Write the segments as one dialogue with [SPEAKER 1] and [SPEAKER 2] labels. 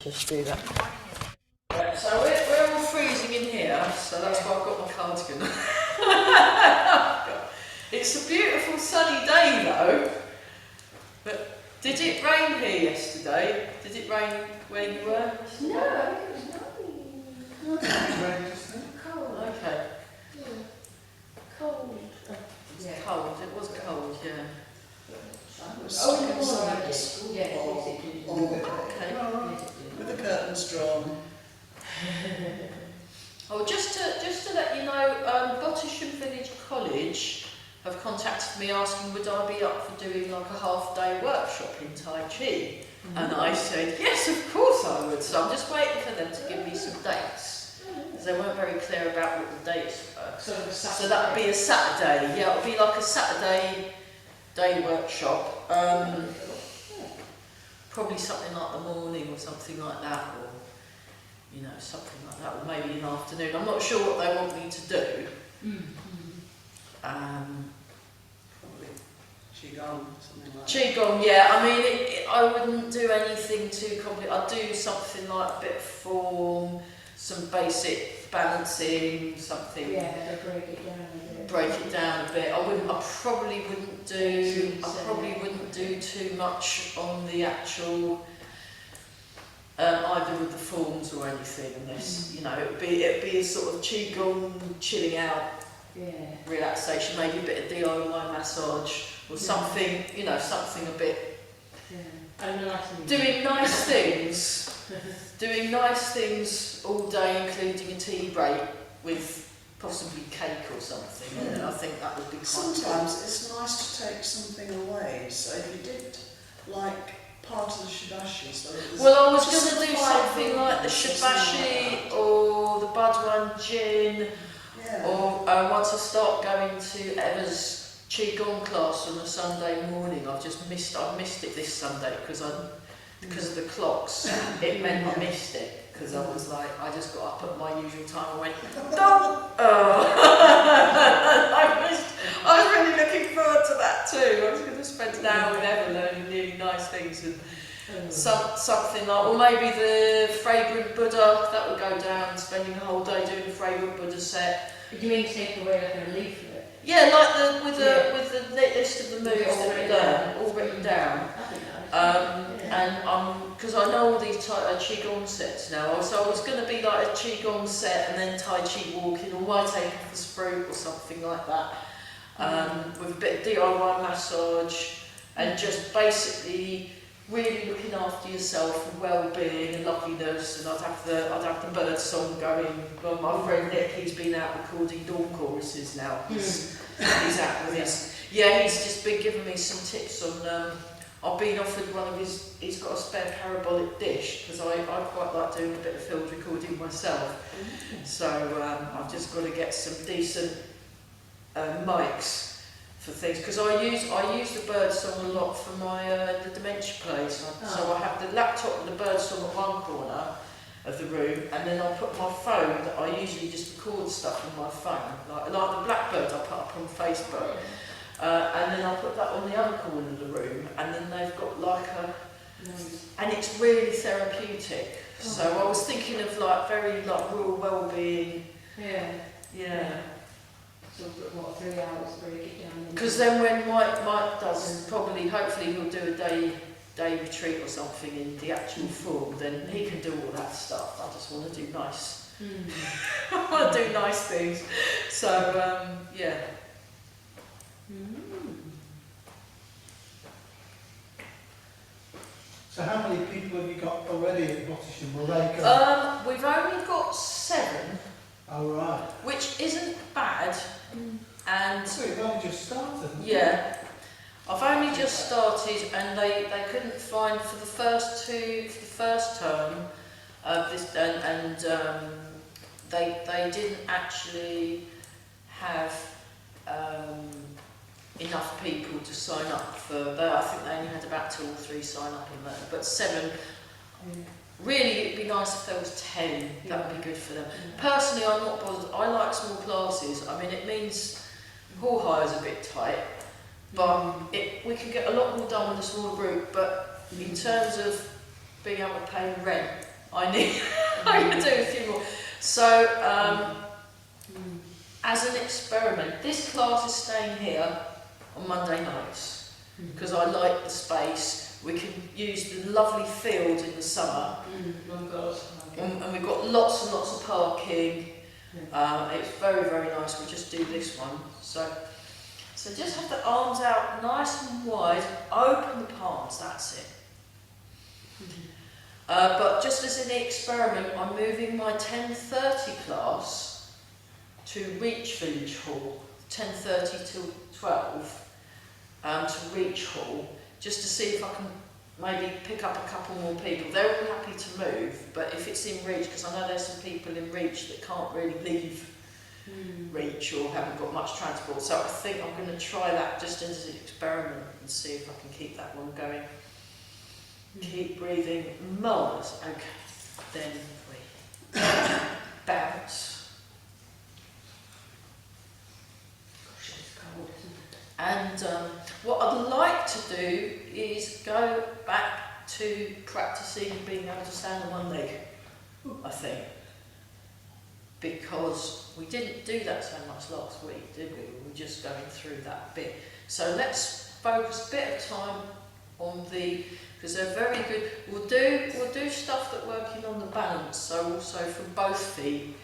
[SPEAKER 1] Just do that. Right, so we're all freezing in here, so that's why I've got my cardigan. It's a beautiful sunny day though. But did it rain here yesterday? Did it rain where you were?
[SPEAKER 2] No, it was not. Cold.
[SPEAKER 1] Okay.
[SPEAKER 2] Yeah. Cold.
[SPEAKER 1] Yeah. Cold. It was cold, yeah.
[SPEAKER 3] With the curtains drawn.
[SPEAKER 1] Oh, just to let you know, Bottisham Village College have contacted me asking would I be up for doing like a half-day workshop in Tai Chi, and I said yes, of course I would. So I'm just waiting for them to give me some dates, because they weren't very clear about what the dates were. So that would be a Saturday. Yeah, it would be like a Saturday day workshop. Probably something like the morning or something like that, or you know, something like that, or maybe in the afternoon. I'm not sure what they want me to do.
[SPEAKER 3] Probably Qigong, something like that.
[SPEAKER 1] Qigong, yeah. I mean, I wouldn't do anything too complicated. I'd do something like a bit of form, some basic balancing, something.
[SPEAKER 2] Yeah, to break it down a bit.
[SPEAKER 1] Break it down a bit. I probably wouldn't do too much on the actual either of the forms or anything, unless you know it'd be a sort of qigong, chilling out, relaxation, maybe a bit of DIY massage or something, you know, something a bit. Doing nice things, doing nice things all day, including a tea break with possibly cake or something. And I think that would be quite
[SPEAKER 3] Sometimes it's nice to take something away. So if you did like part of the shibashi, so it was
[SPEAKER 1] well, I was going to do something like the shibashi or the Budwan Jin, or once I start going to Eva's Qigong class on a Sunday morning. I've missed it this Sunday because of the clocks. It meant I missed it. Because I was like, I just got up at my usual time and went, don't! I was really looking forward to that too. I was going to spend an hour with Eva learning really nice things and something like, or maybe the Fragrant Buddha, that would go down, spending a whole day doing the Fragrant Buddha set.
[SPEAKER 2] Do you mean take away like a leaflet?
[SPEAKER 1] Yeah, like with the list of the moves that we learn, all written down. And because I know all these Qigong sets now, so I was going to be like a Qigong set and then Tai Chi walking, or might take off the sprue or something like that, with a bit of DIY massage, and just basically really looking after yourself and well-being and loveliness. And I'd have the bird song going. Well, my friend Nick, he's been out recording dawn choruses now. He's out with us. Yeah, he's just been giving me some tips on. I've been offered one of he's got a spare parabolic dish, because I quite like doing a bit of field recording myself. So I've just got to get some decent mics for things, because I use the bird song a lot for my the dementia plays. So I have the laptop and the bird song at one corner of the room, and then I put my phone, that I usually just record stuff on my phone, like the blackbird I put up on Facebook. And then I'll put that on the other corner of the room, and then they've got like and it's really therapeutic. So I was thinking of like very like rural well-being. Yeah.
[SPEAKER 2] So what, 3 hours break it down?
[SPEAKER 1] Because then when Mike does, hopefully he'll do a day retreat or something in the actual form, then he can do all that stuff. I just want to do nice. I want to do nice things. So yeah.
[SPEAKER 4] So how many people have you got already at Bottisham? Will they go?
[SPEAKER 1] We've only got 7.
[SPEAKER 4] Oh, right.
[SPEAKER 1] Which isn't bad. And
[SPEAKER 4] So you've only just started.
[SPEAKER 1] yeah, I've only just started, and they couldn't find for the first term of this, and they didn't actually have enough people to sign up for. I think they only had about 2 or 3 sign up in there, but 7. Really, it'd be nice if there was 10. That would be good for them. Personally, I'm not bothered. I like small classes. I mean, it means hall hire's a bit tight, but we can get a lot more done with a smaller group. But in terms of being able to pay rent, I need, I'm going to do a few more. So, as an experiment, this class is staying here on Monday nights because I like the space. We can use the lovely field in the summer,
[SPEAKER 2] Oh God.
[SPEAKER 1] and we've got lots and lots of parking. It's very, very nice. We just do this one. So just have the arms out nice and wide, open the palms, that's it. But just as in the experiment, I'm moving my 10:30 class to Reach Village Hall, 10:30 till 12, to Reach Hall, just to see if I can maybe pick up a couple more people. They're all happy to move, but if it's in Reach, because I know there's some people in Reach that can't really leave Reach or haven't got much transport, so I think I'm going to try that just as an experiment and see if I can keep that one going. Keep breathing, marvellous. Okay, then we bounce.
[SPEAKER 2] Gosh, it's cold, isn't it?
[SPEAKER 1] And what I'd like to do is go back to practicing being able to stand on one leg, I think. Because we didn't do that so much last week, did we? We were just going through that bit. So let's focus a bit of time on because they're very good. We'll do stuff that working on the balance, so also for both feet,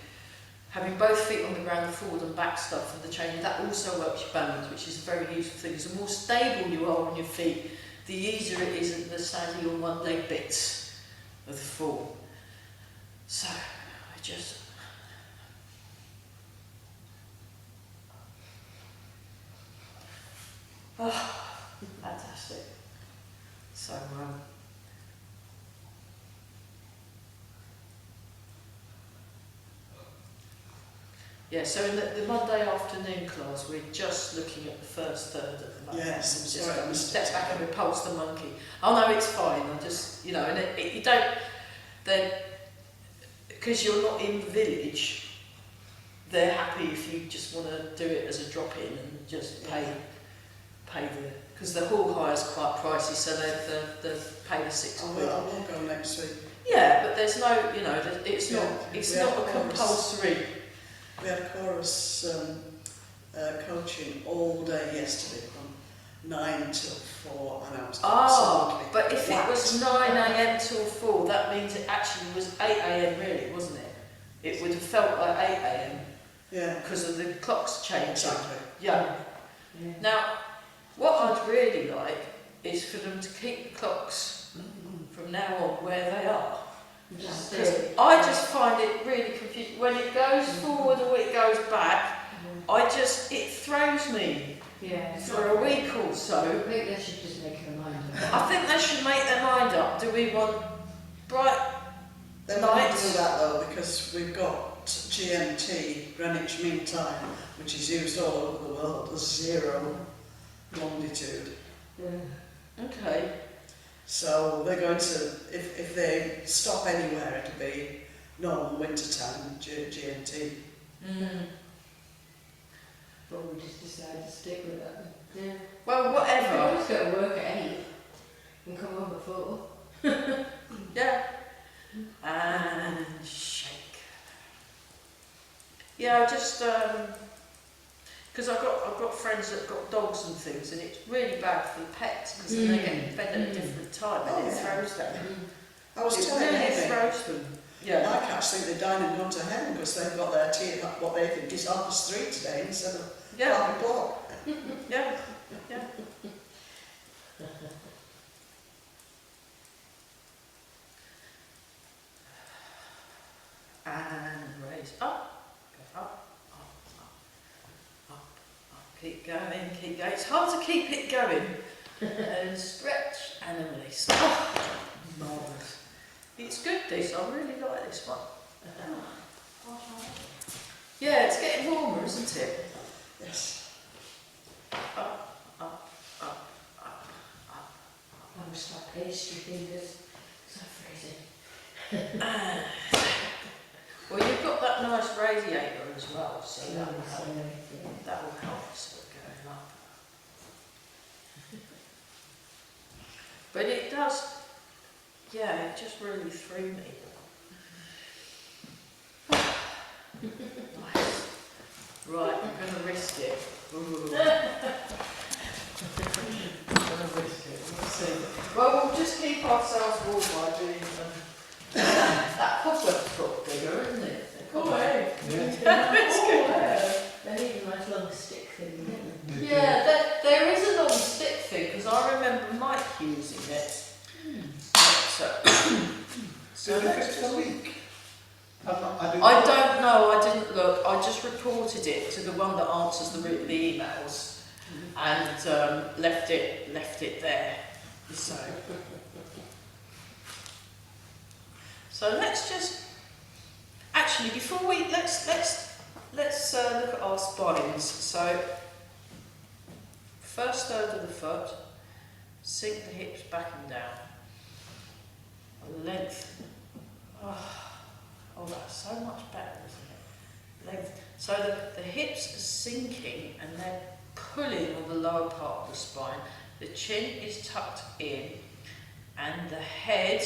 [SPEAKER 1] having both feet on the ground, the forward and back stuff and the chain, that also works your balance, which is a very useful thing. Because the more stable you are on your feet, the easier it is at the standing on one leg bits of the fall. So I just fantastic. So yeah, so in the Monday afternoon class, we're just looking at the first third at the moment.
[SPEAKER 3] Yes,
[SPEAKER 1] and just
[SPEAKER 3] sorry, I
[SPEAKER 1] going
[SPEAKER 3] missed
[SPEAKER 1] step
[SPEAKER 3] it.
[SPEAKER 1] back and repulse the monkey. Oh no, it's fine. I just, you don't, then, because you're not in the village, they're happy if you just want to do it as a drop-in and just pay because the hall hire is quite pricey, so they pay the £6.
[SPEAKER 3] I will go next week.
[SPEAKER 1] Yeah, but there's no, it's
[SPEAKER 3] Yeah,
[SPEAKER 1] not a compulsory.
[SPEAKER 3] We had chorus coaching all day yesterday from 9 till 4, and I was absolutely
[SPEAKER 1] But if it was
[SPEAKER 3] whacked.
[SPEAKER 1] 9 a.m. till 4, that means it actually was 8 a.m. really, wasn't it? It would have felt like 8 a.m.
[SPEAKER 3] Yeah,
[SPEAKER 1] because of the clocks changing.
[SPEAKER 3] exactly.
[SPEAKER 1] Yeah.
[SPEAKER 2] Yeah.
[SPEAKER 1] Now, what I'd really like is for them to keep the clocks from now on where they are.
[SPEAKER 2] Just
[SPEAKER 1] Because I just find it really confusing. When it goes forward or it goes back, it throws me
[SPEAKER 2] yeah.
[SPEAKER 1] for a week or so.
[SPEAKER 2] I think they should just make their mind up.
[SPEAKER 1] I think they should make their mind up. Do we want bright
[SPEAKER 3] They might
[SPEAKER 1] lights?
[SPEAKER 3] do that though, because we've got GMT, Greenwich Mean Time, which is used all over the world as 0 longitude.
[SPEAKER 2] Yeah.
[SPEAKER 1] Okay.
[SPEAKER 3] So they're going to, if they stop anywhere, it'll be normal winter time, GMT.
[SPEAKER 2] But we just decided to stick with that. Yeah.
[SPEAKER 1] Well,
[SPEAKER 2] I
[SPEAKER 1] whatever.
[SPEAKER 2] always go to work at 8 and come home at 4.
[SPEAKER 1] Yeah. And shake. Yeah, just because I've got friends that have got dogs and things, and it's really bad for the pets because then they get fed at a different time and
[SPEAKER 3] Oh,
[SPEAKER 1] it
[SPEAKER 3] yeah.
[SPEAKER 1] throws them.
[SPEAKER 3] I was
[SPEAKER 1] It
[SPEAKER 3] telling
[SPEAKER 1] really
[SPEAKER 3] Amy,
[SPEAKER 1] throws them. Yeah.
[SPEAKER 3] my cats think they're dying and gone to heaven because they've got their tea at what they think is 3:30 today instead of
[SPEAKER 1] Yeah.
[SPEAKER 3] 5 o'clock.
[SPEAKER 1] Yeah. Yeah. And raise up, go up, up, up, up. Keep going, keep going. It's hard to keep it going. And stretch and then release. Oh, marvellous. It's good this, I really like this one. Yeah, it's getting warmer, isn't it?
[SPEAKER 3] Yes.
[SPEAKER 1] Up, up, up, up, up.
[SPEAKER 2] I'm just like pastry fingers. So freezing.
[SPEAKER 1] And, well, you've got that nice radiator as well, so that will help. That will help us going up. But it does, yeah, it just really threw me. I'm going to risk it. Ooh. I'm going to risk it. We'll see. Well, we'll just keep ourselves warm by doing that cobweb's got bigger, isn't it?
[SPEAKER 2] Oh, hey.
[SPEAKER 4] Yeah.
[SPEAKER 2] They need a nice long stick thing, don't they?
[SPEAKER 1] Yeah, there is a long stick thing because I remember Mike using it.
[SPEAKER 4] So next week.
[SPEAKER 1] I don't know, I didn't look, I just reported it to the one that answers the emails and left it there. So let's just, actually before we, let's look at our spines. So first third of the foot, sink the hips back and down. Length. Oh, that's so much better, isn't it? Length. So the hips are sinking and they're pulling on the lower part of the spine. The chin is tucked in and the head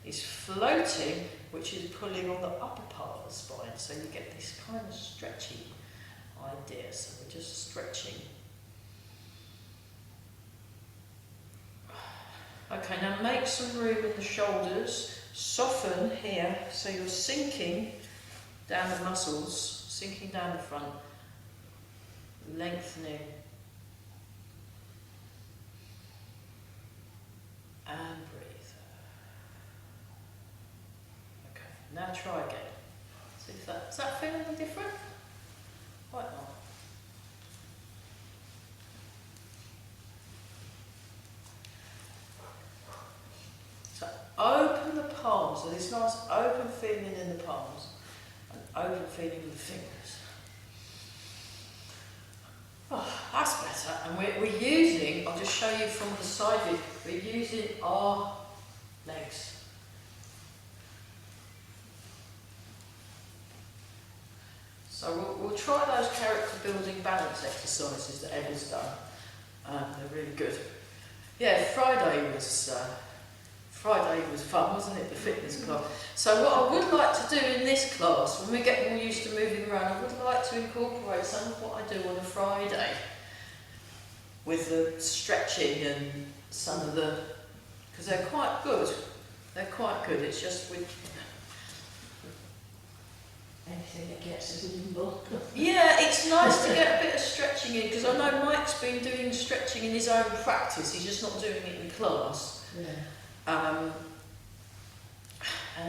[SPEAKER 1] is floating, which is pulling on the upper part of the spine. So you get this kind of stretchy idea. So we're just stretching. Okay, now make some room in the shoulders. Soften here, so you're sinking down the muscles, sinking down the front, lengthening, and breathe. Okay, now try again. See if does that feel any different? Quite not. Open the palms, so this nice open feeling in the palms and open feeling in the fingers. Oh, that's better. And we're using, I'll just show you from the side view, we're using our legs. So we'll try those character building balance exercises that Emma's done. They're really good. Yeah, Friday was fun, wasn't it, the fitness class? So what I would like to do in this class, when we get more used to moving around, I would like to incorporate some of what I do on a Friday with the stretching and some of the, because they're quite good. They're quite good, it's just with...
[SPEAKER 2] Anything that gets us nimble.
[SPEAKER 1] Yeah, it's nice to get a bit of stretching in, because I know Mike's been doing stretching in his own practice, he's just not doing it in class.
[SPEAKER 2] Yeah.
[SPEAKER 1] And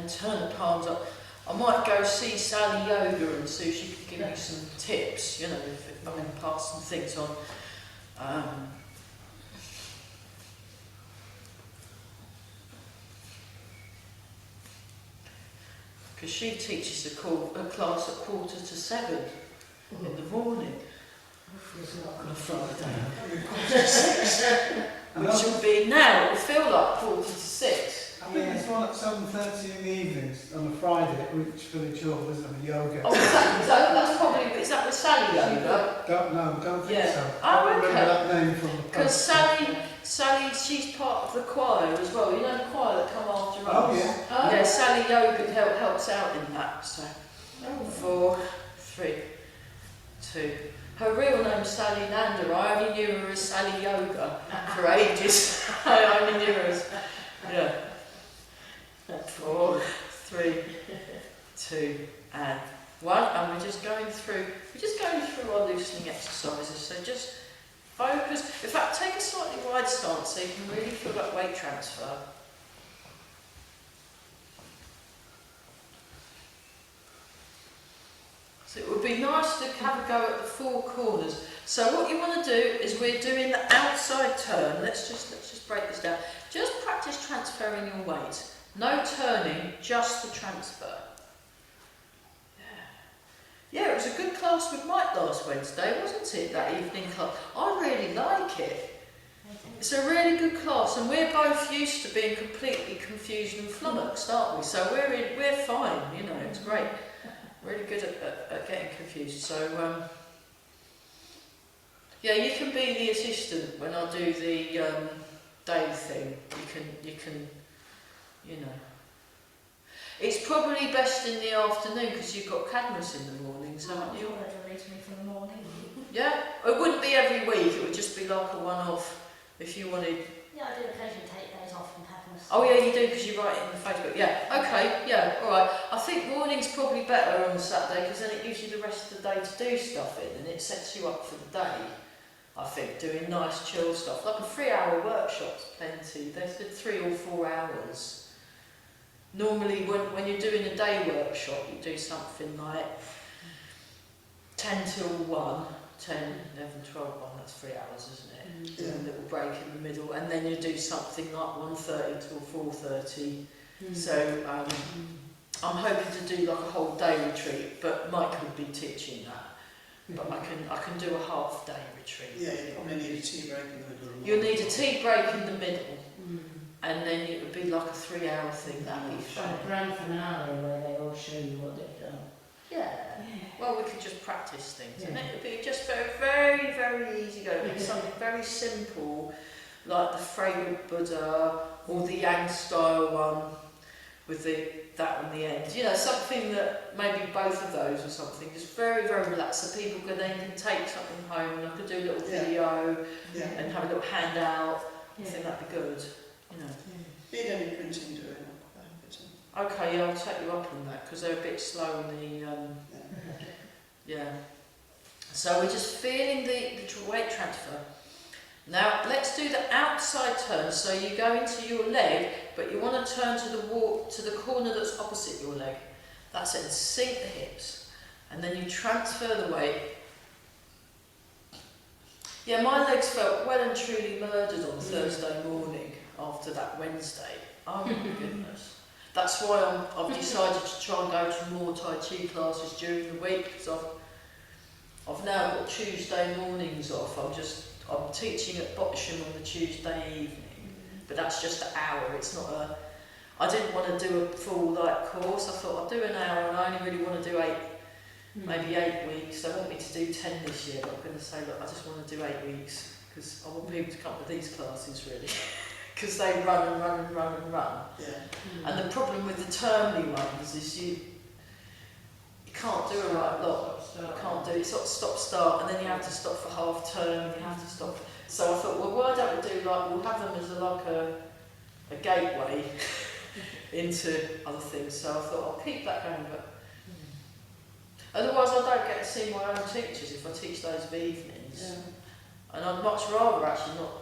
[SPEAKER 1] turn the palms up. I might go see Sally Yoga and see if she can give me some tips, you know, if I can pass some things on. Because she teaches a class at 6:45 in the morning on a Friday. Which will be now, it will feel like 6:45.
[SPEAKER 4] I think there's one at 7:30 in the evenings on a Friday at Reach Village Hall, isn't it? Yoga.
[SPEAKER 1] Oh, that's probably, is that with Sally Yoga?
[SPEAKER 4] Don't think
[SPEAKER 1] Yeah.
[SPEAKER 4] so.
[SPEAKER 1] Oh,
[SPEAKER 4] I remember
[SPEAKER 1] okay.
[SPEAKER 4] that name from the
[SPEAKER 1] Because
[SPEAKER 4] post.
[SPEAKER 1] Sally, she's part of the choir as well. You know the choir that come after us?
[SPEAKER 4] Oh, yeah.
[SPEAKER 2] Oh.
[SPEAKER 1] Yeah, Sally Yoga helps out in that. So, 4, 3, 2. Her real name's Sally Lander. I only knew her as Sally Yoga for ages. I only knew her as, yeah. 4, 3, 2, and 1. And we're just going through our loosening exercises. So just focus. In fact, take a slightly wide stance so you can really feel that weight transfer. So it would be nice to have a go at the 4 corners. So what you want to do is we're doing the outside turn. Let's just break this down. Just practice transferring your weight. No turning, just the transfer. Yeah, it was a good class with Mike last Wednesday, wasn't it? That evening class. I really like it. It's a really good class, and we're both used to being completely confused and flummoxed, aren't we? So we're fine. You know, it's great. Really good at getting confused. So yeah, you can be the assistant when I do the day thing. You can, you know. It's probably best in the afternoon because you've got Cadmus in the mornings, haven't you?
[SPEAKER 2] You're ready to me for the morning.
[SPEAKER 1] Yeah, it wouldn't be every week, it would just be like a one-off if you wanted.
[SPEAKER 2] Yeah, I do occasionally take days off and have them.
[SPEAKER 1] Oh yeah, you do because you write it in the Facebook. Yeah, okay, yeah, all right. I think morning's probably better on Saturday because then it gives you the rest of the day to do stuff in and it sets you up for the day. I think doing nice chill stuff, like a 3-hour workshop's plenty. There's 3 or 4 hours. Normally when you're doing a day workshop, you do something like 10 till 1, 10, 11, 12, 1, that's 3 hours, isn't it? Do a little break in the middle, and then you do something like 1:30 till 4:30. So I'm hoping to do like a whole day retreat, but Mike would be teaching that. But I can do a half day retreat.
[SPEAKER 3] Yeah, you probably need a tea break in the middle.
[SPEAKER 1] You'll need a tea break in the middle, and then it would be like a 3-hour thing. That'd be fun.
[SPEAKER 2] A grand finale where they all show you what they've done.
[SPEAKER 1] Yeah. Well, we could just practice things, and it would be just very, very, very easy going. It's something very simple, like the Fragrant Buddha or the Yang style one with that on the end. You know, something that maybe both of those or something. Just very, very relaxed, so people can take something home, and I could do a little video and have a little handout. I think that'd be good. You know.
[SPEAKER 3] Need any printing doing?
[SPEAKER 1] Okay, yeah, I'll take you up on that because they're a bit slow on the. Yeah. So we're just feeling the weight transfer. Now let's do the outside turn. So you go into your leg, but you want to turn to the corner that's opposite your leg. That's it. And sink the hips, and then you transfer the weight. Yeah, my legs felt well and truly murdered on Thursday morning after that Wednesday. Oh my goodness. That's why I've decided to try and go to more Tai Chi classes during the week because I've now got Tuesday mornings off. I'm teaching at Bottisham on the Tuesday evening, but that's just an hour. It's not I didn't want to do a full course. I thought I'll do an hour, and I only really want to do 8, maybe 8 weeks. They want me to do 10 this year, but I'm going to say, look, I just want to do 8 weeks because I want people to come to these classes really. Because they run and run and run and run.
[SPEAKER 3] Yeah.
[SPEAKER 1] And the problem with the termly ones is you can't do a right lot. You can't do it. Sort of stop-start, and then you have to stop for half term, and you have to stop. So I thought, well, why don't we do we'll have them as a gateway into other things. So I thought I'll keep that going, but otherwise I don't get to see my own teachers if I teach those evenings.
[SPEAKER 3] Yeah.
[SPEAKER 1] And I'd much rather actually not.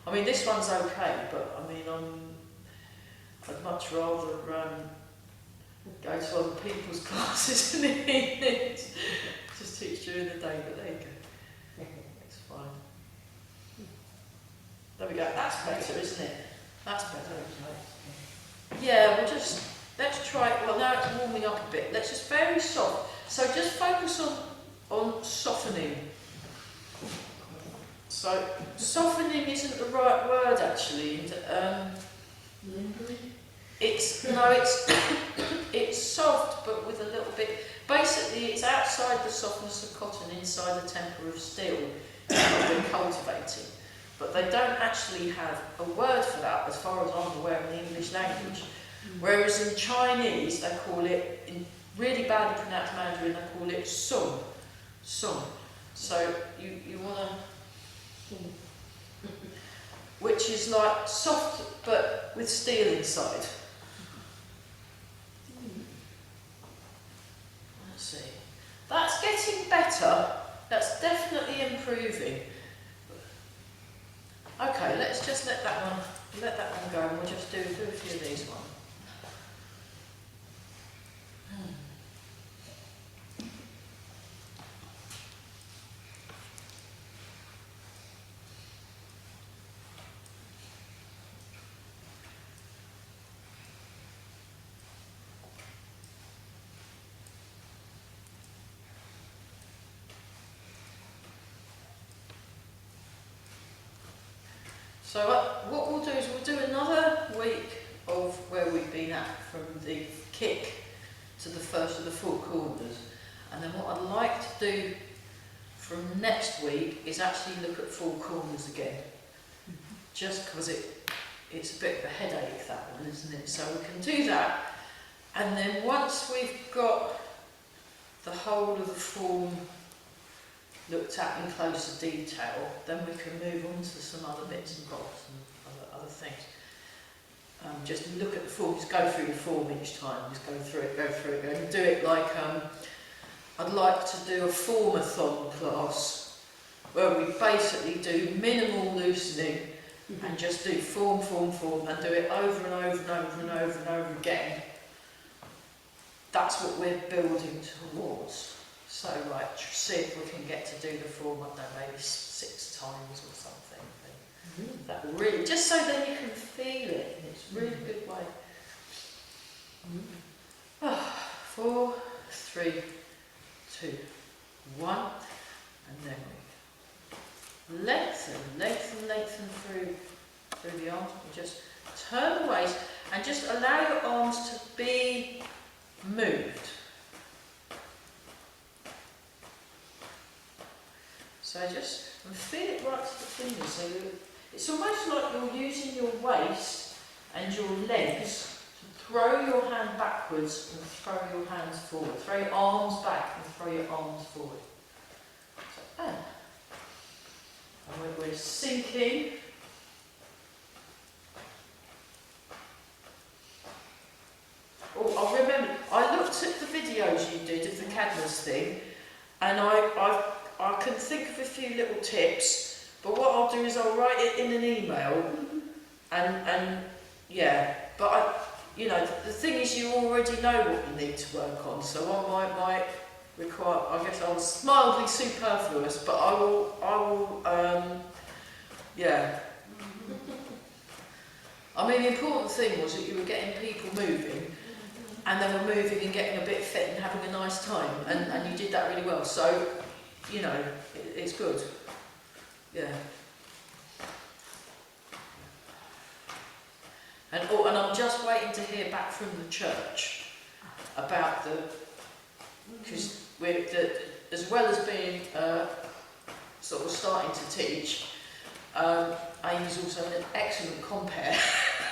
[SPEAKER 1] I mean, this one's okay, but I mean, I'd much rather go to other people's classes in the evenings. Just teach during the day, but there you go. It's fine. There we go. That's better, isn't it? That's better. Yeah, let's try it. Well, now it's warming up a bit. Let's just very soft. So just focus on softening. So softening isn't the right word actually. It's soft but with a little bit. Basically, it's outside the softness of cotton, inside the temper of steel. It's what we're cultivating. But they don't actually have a word for that, as far as I'm aware, in the English language. Whereas in Chinese, they call it, in really badly pronounced Mandarin, they call it sung. Sung. So you want to. Which is like soft but with steel inside. Let's see. That's getting better. That's definitely improving. Okay, let's just let that one go, and we'll just do a few of these ones. So what we'll do is we'll do another week of where we've been at, from the kick to the first of the 4 corners. And then what I'd like to do from next week is actually look at 4 corners again. Just because it's a bit of a headache, that one, isn't it? So we can do that. And then once we've got the whole of the form looked at in closer detail, then we can move on to some other bits and bobs and other things. Just look at the form, just go through the form each time, just go through it, and do it like, I'd like to do a formathon class, where we basically do minimal loosening, and just do form, and do it over and over and over and over and over again. That's what we're building towards. So, right, see if we can get to do the form, I don't know, maybe 6 times or something. That will really, just so then you can feel it, and it's a really good way. 4, 3, 2, 1, and then we lengthen through the arms, and just turn the waist, and just allow your arms to be moved. So just feel it right to the fingers. So it's almost like you're using your waist and your legs to throw your hand backwards and throw your hands forward. Throw your arms back and throw your arms forward. So, and we're sinking. Oh, I remember, I looked at the videos you did of the Cadmus thing, and I can think of a few little tips, but what I'll do is I'll write it in an email, and yeah, but you know, the thing is you already know what you need to work on, so I might require, I guess I was mildly superfluous, but I will, yeah. I mean, the important thing was that you were getting people moving, and they were moving and getting a bit fit and having a nice time, and you did that really well, so, you know, it's good. Yeah. And I'm just waiting to hear back from the church about because as well as being sort of starting to teach, Amy's also an excellent compere.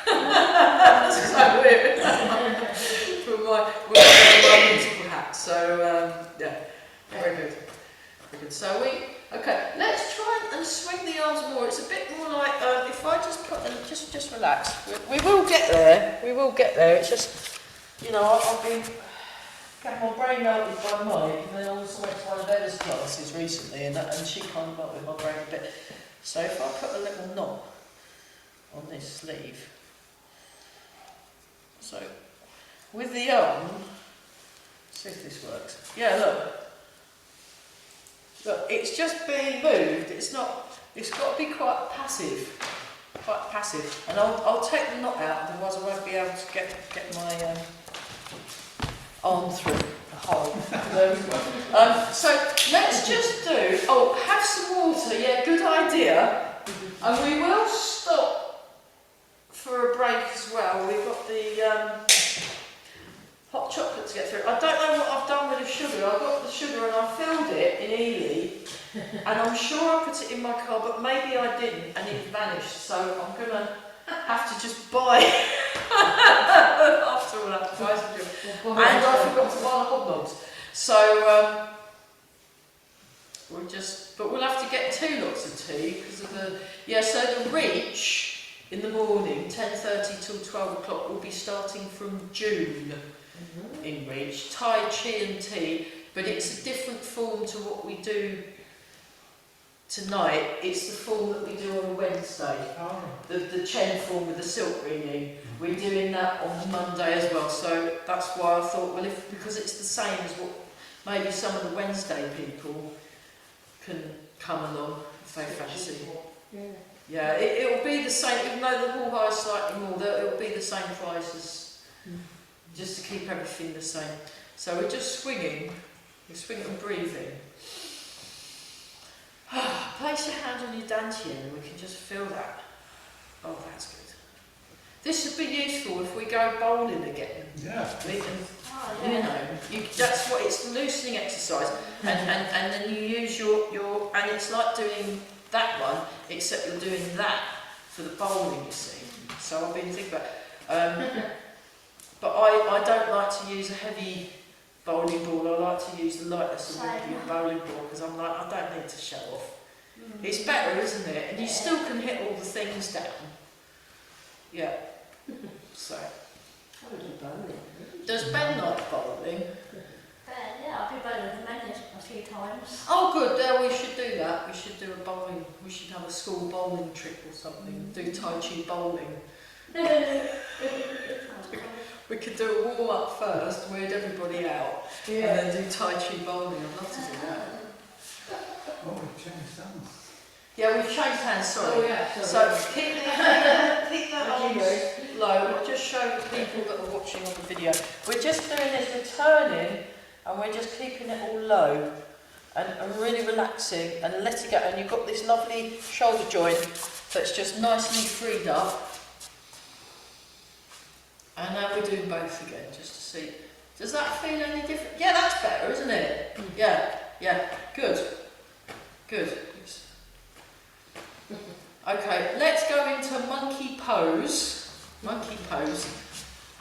[SPEAKER 1] So we're from my musical hat. So yeah, very good. So okay, let's try and swing the arms more. It's a bit more like, if I just put them, just relax. We will get there, It's just, you know, I've been getting my brain melted by Mike, and then I also went to one of Ella's classes recently, and she kind of melted my brain a bit. So if I put a little knot on this sleeve, so with the arm, see if this works. Yeah, look. Look, it's just being moved, it's got to be quite passive, and I'll take the knot out, otherwise I won't be able to get my arm through the hole. So let's just do, have some water, yeah, good idea, and we will stop for a break as well. We've got the hot chocolate to get through. I don't know what I've done with the sugar. I got the sugar and I filled it in Ely, and I'm sure I put it in my car, but maybe I didn't, and it vanished. So I'm gonna have to just buy after all that, buy some sugar. And I forgot to buy the hobnobs. So we'll have to get 2 lots of tea because of the So the reach in the morning, 10:30 till 12 o'clock, will be starting from June. In Reach, Tai Chi and tea, but it's a different form to what we do tonight. It's the form that we do on a Wednesday, the Chen form with the silk ringing. We're doing that on Monday as well, so that's why I thought, well, because it's the same as what maybe some of the Wednesday people can come along if they fancy. Yeah, it'll be the same, even though the hall high is slightly more, it'll be the same price as. Just to keep everything the same. So we're just swinging, and breathing. Place your hand on your dantian and we can just feel that. Oh, that's good. This would be useful if we go bowling again.
[SPEAKER 4] Yeah.
[SPEAKER 1] We can, you know, that's what it's a loosening exercise. And then you use your, and it's like doing that one, except you're doing that for the bowling, you see. So I've been thinking about, but I don't like to use a heavy bowling ball. I like to use the lightless Olympian bowling ball because I'm like, I don't need to show off. It's better, isn't it? And you still can hit all the things down. Yeah. So.
[SPEAKER 2] I would do bowling.
[SPEAKER 1] Does Ben like bowling?
[SPEAKER 5] Yeah, I've been bowling with Mandy a few times.
[SPEAKER 1] Oh, good. Yeah, we should do that. We should do a bowling. We should have a school bowling trip or something. Do Tai Chi bowling. We could do a warm up first, weird everybody out, and then do Tai Chi bowling. I'd love to do that.
[SPEAKER 4] Oh, we've changed that.
[SPEAKER 1] Yeah, we've changed hands. Sorry.
[SPEAKER 2] Oh yeah,
[SPEAKER 1] So
[SPEAKER 2] sorry.
[SPEAKER 1] keep that on low. We'll just show the people that are watching on the video. We're just doing this. We're turning, and we're just keeping it all low, and really relaxing and letting go. And you've got this lovely shoulder joint that's just nicely freed up. And now we're doing both again, just to see. Does that feel any different? Yeah, that's better, isn't it? Yeah, good. Okay, let's go into monkey pose. Monkey pose.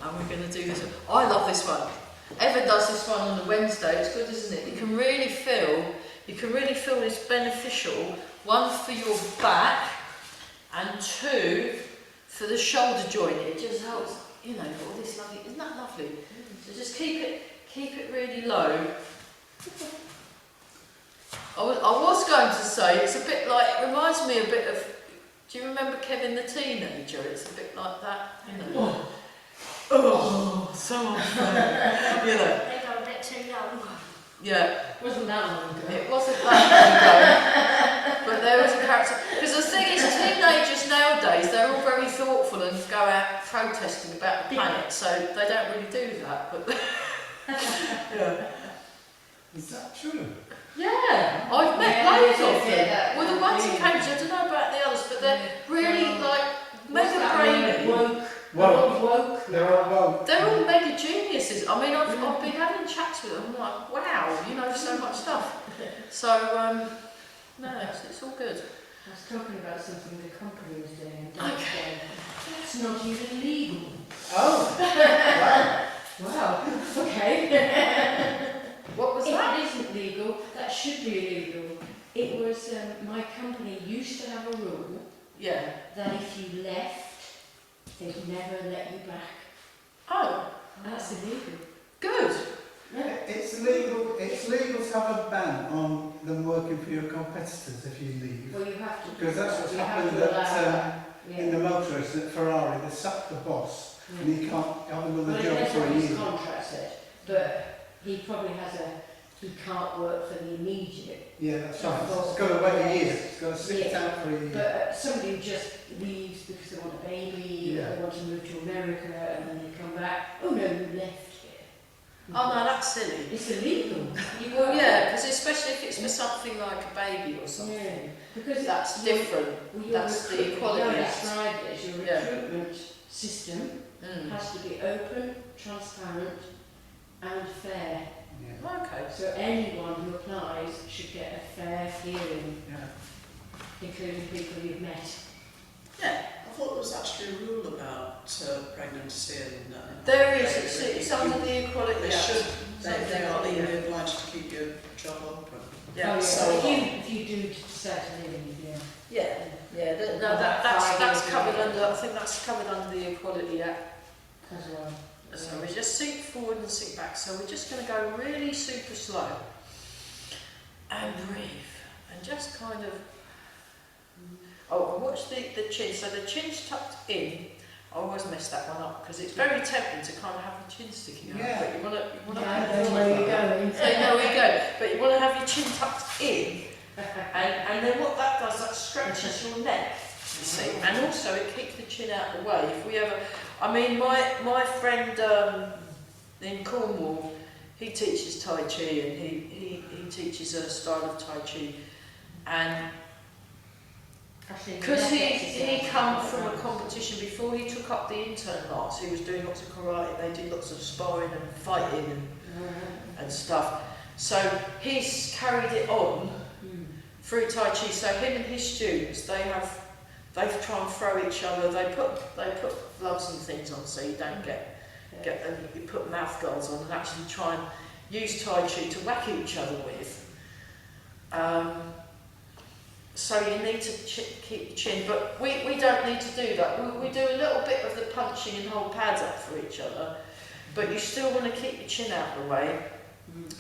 [SPEAKER 1] And we're going to do this. I love this one. Evan does this one on the Wednesday. It's good, isn't it? You can really feel it's beneficial. One for your back, and two for the shoulder joint. It just helps. You know, all this lovely, isn't that lovely? So just keep it really low. I was going to say, it's a bit like, it reminds me a bit of, do you remember Kevin the Teenager? It's a bit like that, you know. Oh, so unfair. You know.
[SPEAKER 5] They go a bit too young.
[SPEAKER 1] Yeah.
[SPEAKER 2] Wasn't that long ago?
[SPEAKER 1] It wasn't that long ago. But there was a character. Because the thing is, teenagers nowadays, they're all very thoughtful and go out protesting about the planet, so they don't really do that. But yeah.
[SPEAKER 4] Is that true?
[SPEAKER 1] Yeah, I've met loads of them. Well, the ones in Cambridge, I don't know about the others, but they're really like mega brainy.
[SPEAKER 4] Woke. They're all woke.
[SPEAKER 1] They're all mega geniuses. I mean, I've been having chats with them. I'm like, wow, you know so much stuff. So, no, it's all good.
[SPEAKER 2] I was talking about something the company was doing, and Dad said, that's not even legal.
[SPEAKER 4] Oh, wow.
[SPEAKER 2] Wow, okay.
[SPEAKER 1] What was that?
[SPEAKER 2] It isn't legal, that should be illegal. It was, my company used to have a rule
[SPEAKER 1] Yeah.
[SPEAKER 2] that if you left, they'd never let you back.
[SPEAKER 1] Oh,
[SPEAKER 2] That's illegal.
[SPEAKER 1] good.
[SPEAKER 2] Yeah.
[SPEAKER 4] It's legal to have a ban on them working for your competitors if you leave.
[SPEAKER 2] Well, you have to.
[SPEAKER 4] Because that's what's
[SPEAKER 2] you have
[SPEAKER 4] happened
[SPEAKER 2] to allow
[SPEAKER 4] at,
[SPEAKER 2] that.
[SPEAKER 4] in the motorists at Ferrari. They sacked the boss and he can't have another
[SPEAKER 2] Well,
[SPEAKER 4] job
[SPEAKER 2] that's
[SPEAKER 4] for
[SPEAKER 2] what
[SPEAKER 4] a
[SPEAKER 2] his
[SPEAKER 4] year.
[SPEAKER 2] contract said, but he probably has he can't work for the immediate.
[SPEAKER 4] Yeah, that's right. It's got to wait a year. It's got to sit it out for a year.
[SPEAKER 2] But somebody just leaves because they want a baby,
[SPEAKER 4] Yeah.
[SPEAKER 2] or they want to move to America, and then they come back. Oh no, you left here.
[SPEAKER 1] Oh no, that's silly.
[SPEAKER 2] It's illegal. You work.
[SPEAKER 1] Yeah, because especially if it's for something like a baby or something.
[SPEAKER 2] Yeah, because
[SPEAKER 1] That's
[SPEAKER 2] your-
[SPEAKER 1] different.
[SPEAKER 2] well, your
[SPEAKER 1] That's the
[SPEAKER 2] recruitment-
[SPEAKER 1] Equality
[SPEAKER 2] how
[SPEAKER 1] Act.
[SPEAKER 2] described it as your
[SPEAKER 1] Yeah.
[SPEAKER 2] recruitment system
[SPEAKER 1] Mm.
[SPEAKER 2] has to be open, transparent, and fair.
[SPEAKER 4] Yeah.
[SPEAKER 1] Okay.
[SPEAKER 2] So anyone who applies should get a fair hearing,
[SPEAKER 4] Yeah.
[SPEAKER 2] including people you've met.
[SPEAKER 1] Yeah.
[SPEAKER 3] I thought there was actually a rule about pregnancy and...
[SPEAKER 1] There is. It's under the Equality
[SPEAKER 3] They
[SPEAKER 1] Act.
[SPEAKER 3] should. They
[SPEAKER 1] Something
[SPEAKER 3] are
[SPEAKER 1] like that.
[SPEAKER 3] legally obliged to keep your job open.
[SPEAKER 1] Yeah.
[SPEAKER 2] Oh, yeah.
[SPEAKER 3] So
[SPEAKER 2] if you do decide to live in, yeah.
[SPEAKER 1] Yeah. Yeah. No,
[SPEAKER 2] About
[SPEAKER 1] that's
[SPEAKER 2] 5 years
[SPEAKER 1] covered
[SPEAKER 2] ago.
[SPEAKER 1] under. I think that's covered under the Equality Act.
[SPEAKER 2] As well.
[SPEAKER 1] So we just sink forward and sink back. So we're just going to go really super slow and breathe and just kind of. Oh, and watch the chin. So the chin's tucked in. I always mess that one up because it's very tempting to kind of have your chin sticking out.
[SPEAKER 4] Yeah.
[SPEAKER 1] But you want to.
[SPEAKER 2] Yeah, I know where you're going.
[SPEAKER 1] So you know where you go. But you want to have your chin tucked in, and then what that does, that stretches your neck. You see, and also it keeps the chin out of the way. If we ever, I mean, my friend in Cornwall, he teaches Tai Chi and he teaches a style of Tai Chi, and because he come from a competition before he took up the intern arts, he was doing lots of karate. They did lots of sparring and fighting and stuff. So he's carried it on through Tai Chi. So him and his students, they try and throw each other. They put gloves and things on so you don't get them. You put mouth guards on and actually try and use Tai Chi to whack each other with. So you need to keep your chin, but we don't need to do that. We do a little bit of the punching and hold pads up for each other, but you still want to keep your chin out of the way,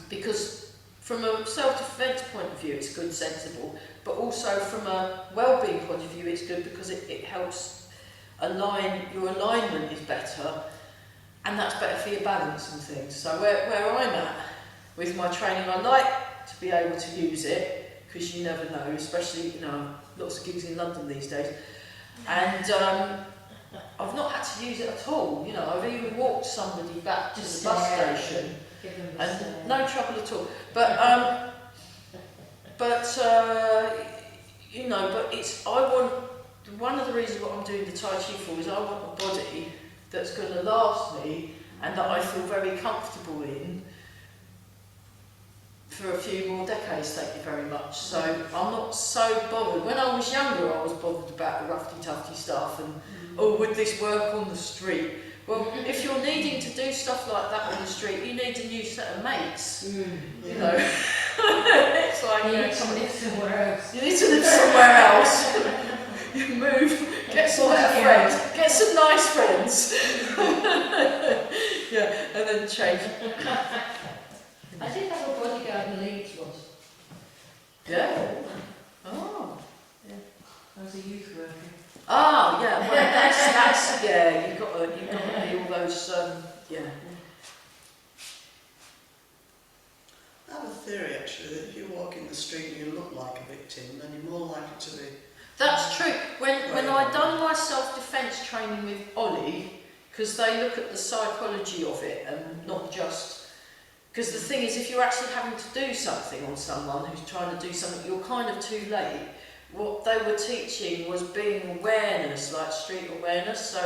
[SPEAKER 1] because from a self-defence point of view it's good, sensible, but also from a well-being point of view it's good because it helps align, your alignment is better, and that's better for your balance and things. So where I'm at with my training, I like to be able to use it, because you never know, especially, you know, lots of gigs in London these days. And I've not had to use it at all. You know, I've even walked somebody back to the bus station, and no trouble at all. You know, but it's, one of the reasons what I'm doing the Tai Chi for is I want a body that's going to last me and that I feel very comfortable in for a few more decades, thank you very much. So I'm not so bothered. When I was younger, I was bothered about the roughy-tufty stuff and, oh, would this work on the street? Well, if you're needing to do stuff like that on the street, you need a new set of mates. You know, it's like
[SPEAKER 2] you need to live somewhere else.
[SPEAKER 1] You need to live somewhere else. You move, get some better friends, get some nice friends. Yeah, and then change.
[SPEAKER 2] I did have a bodyguard in Leeds once.
[SPEAKER 1] Yeah. Oh.
[SPEAKER 2] I was a youth worker.
[SPEAKER 1] Ah, yeah. Well, that's yeah. You've got to be all those. Yeah.
[SPEAKER 3] I have a theory actually that if you walk in the street and you look like a victim, then you're more likely to be.
[SPEAKER 1] That's true. When I done my self-defence training with Ollie, because they look at the psychology of it and not just. Because the thing is, if you're actually having to do something on someone who's trying to do something, you're kind of too late. What they were teaching was being awareness, like street awareness. So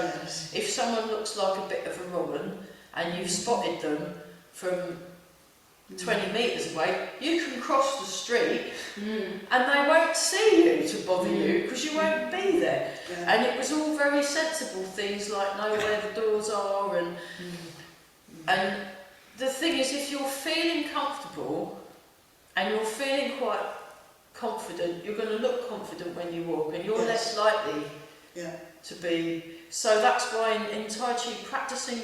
[SPEAKER 1] if someone looks like a bit of a wrong one and you've spotted them from 20 metres away, you can cross the street and they won't see you to bother you because you won't be there.
[SPEAKER 3] Yeah.
[SPEAKER 1] And it was all very sensible things like know where the doors are and the thing is, if you're feeling comfortable and you're feeling quite confident, you're going to look confident when you walk, and you're less likely to be. So that's why in Tai Chi, practicing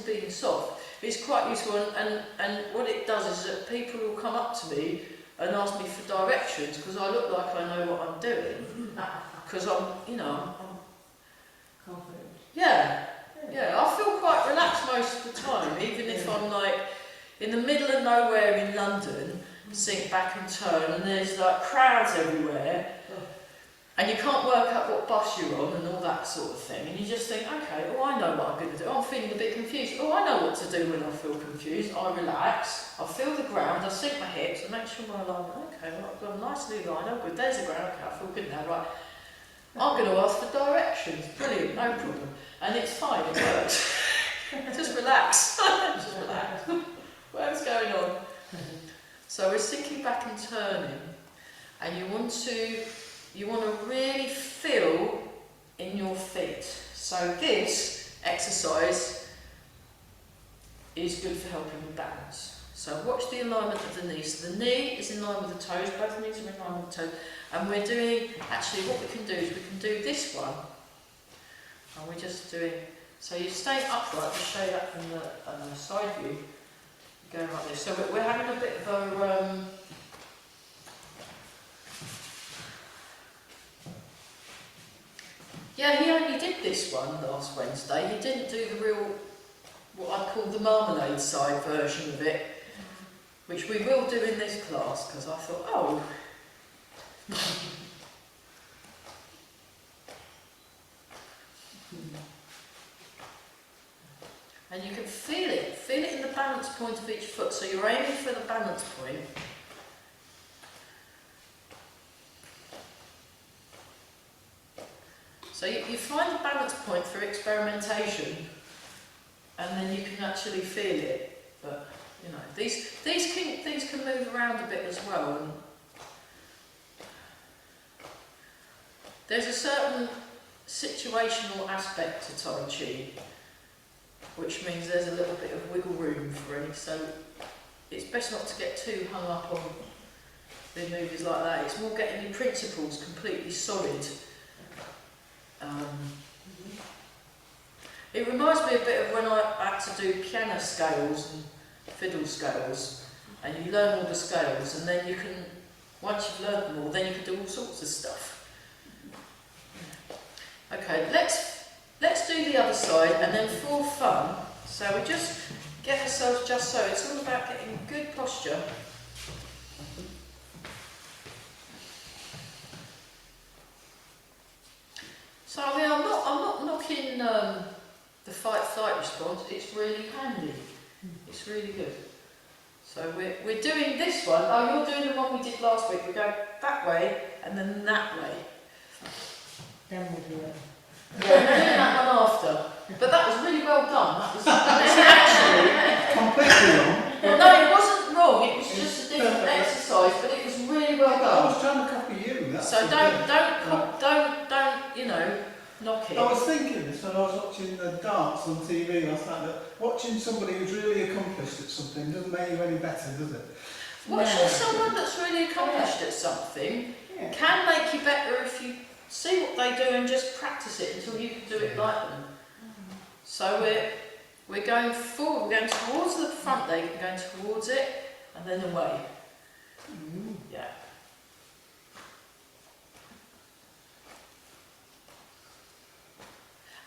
[SPEAKER 1] being soft is quite useful. And what it does is that people will come up to me and ask me for directions because I look like I know what I'm doing. Because I'm
[SPEAKER 2] Confident.
[SPEAKER 1] Yeah. Yeah, I feel quite relaxed most of the time, even if I'm like in the middle of nowhere in London, sink back and turn, and there's like crowds everywhere, and you can't work out what bus you're on and all that sort of thing, and you just think, okay, oh, I know what I'm going to do. I'm feeling a bit confused. Oh, I know what to do when I feel confused. I relax, I feel the ground, I sink my hips, I make sure my alignment, okay, well, I've got a nice new line, oh good, there's the ground, okay, I feel good now, right. I'm going to ask for directions, brilliant, no problem. And it's fine, it works. Just relax. Just relax. What's going on? So we're sinking back and turning, and you want to really feel in your feet. So this exercise is good for helping with balance. So watch the alignment of the knee. So the knee is in line with the toes, both knees are in line with the toes, and we're doing, actually what we can do is we can do this one. And we're just doing, so you stay upright, to show that from the side view, going like this. So we're having a bit of a, yeah, he only did this one last Wednesday. He didn't do the real, what I call the marmalade side version of it, which we will do in this class, because I thought, oh. And you can feel it in the balance point of each foot. So you're aiming for the balance point. So you find the balance point for experimentation, and then you can actually feel it. But you know, these things can move around a bit as well. And there's a certain situational aspect to Tai Chi, which means there's a little bit of wiggle room for any. So it's best not to get too hung up on the movies like that. It's more getting your principles completely solid. It reminds me a bit of when I had to do piano scales and fiddle scales, and you learn all the scales, and then you can, once you've learned them all, then you can do all sorts of stuff. Okay, let's do the other side, and then for fun, so we just get ourselves just so. It's all about getting good posture. So I mean, I'm not knocking the fight-flight response. It's really handy. It's really good. So we're doing this one. Oh, you're doing the one we did last week. We go that way and then that way.
[SPEAKER 2] Then we'll do it.
[SPEAKER 1] Yeah, we're doing that one after. But that was really well done. That was actually.
[SPEAKER 4] Completely wrong.
[SPEAKER 1] Well, no, it wasn't wrong. It was just a different exercise, but it was really well
[SPEAKER 4] I
[SPEAKER 1] done.
[SPEAKER 4] was trying to copy you. That's
[SPEAKER 1] So
[SPEAKER 4] the
[SPEAKER 1] don't,
[SPEAKER 4] thing.
[SPEAKER 1] you know, knock it.
[SPEAKER 4] I was thinking this when I was watching the dance on TV last night, that watching somebody who's really accomplished at something doesn't make you any better, does it?
[SPEAKER 1] Watching
[SPEAKER 2] No.
[SPEAKER 1] someone that's really accomplished at something
[SPEAKER 4] Yeah.
[SPEAKER 1] can make you better if you see what they do and just practice it until you can do it like them. So we're going forward, we're going towards the front leg, we're going towards it, and then away. Yeah.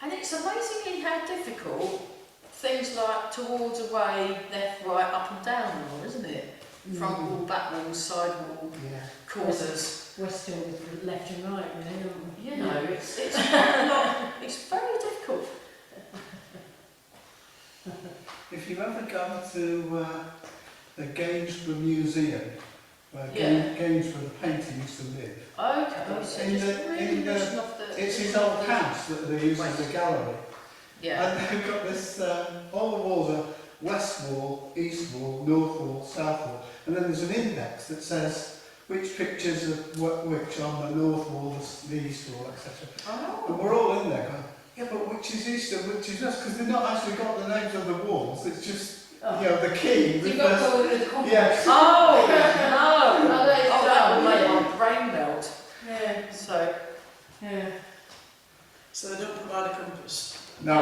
[SPEAKER 1] And it's amazingly how difficult things like towards, away, left, right, up and down are, isn't it? Front wall, back wall, side wall,
[SPEAKER 4] Yeah.
[SPEAKER 1] corners.
[SPEAKER 2] We're still with left and right, really, aren't we?
[SPEAKER 1] You know, it's it's very difficult.
[SPEAKER 4] If you've ever gone to the Gainsborough Museum, where
[SPEAKER 1] Yeah.
[SPEAKER 4] Gainsborough the painter used to live,
[SPEAKER 1] Okay, so
[SPEAKER 4] In
[SPEAKER 1] just
[SPEAKER 4] the-
[SPEAKER 1] really
[SPEAKER 4] in the-
[SPEAKER 1] pushing off the...
[SPEAKER 4] it's his old house that they use as a gallery.
[SPEAKER 1] Yeah.
[SPEAKER 4] And they've got this, all the walls are west wall, east wall, north wall, south wall, and then there's an index that says which pictures are which on the north wall, the east wall, etc. And
[SPEAKER 1] Oh.
[SPEAKER 4] we're all in there going, yeah, but which is east and which is west? Because they've not actually got the names of the walls, it's just, you know, the key.
[SPEAKER 2] You've got to
[SPEAKER 4] refers-
[SPEAKER 2] go with the compass.
[SPEAKER 4] Yeah.
[SPEAKER 1] Oh, no!
[SPEAKER 2] Oh, that is
[SPEAKER 1] Oh, that
[SPEAKER 2] dumb,
[SPEAKER 1] will make
[SPEAKER 2] yeah.
[SPEAKER 1] my brain melt.
[SPEAKER 2] Yeah.
[SPEAKER 1] So,
[SPEAKER 2] Yeah.
[SPEAKER 3] So they don't provide a compass.
[SPEAKER 4] No.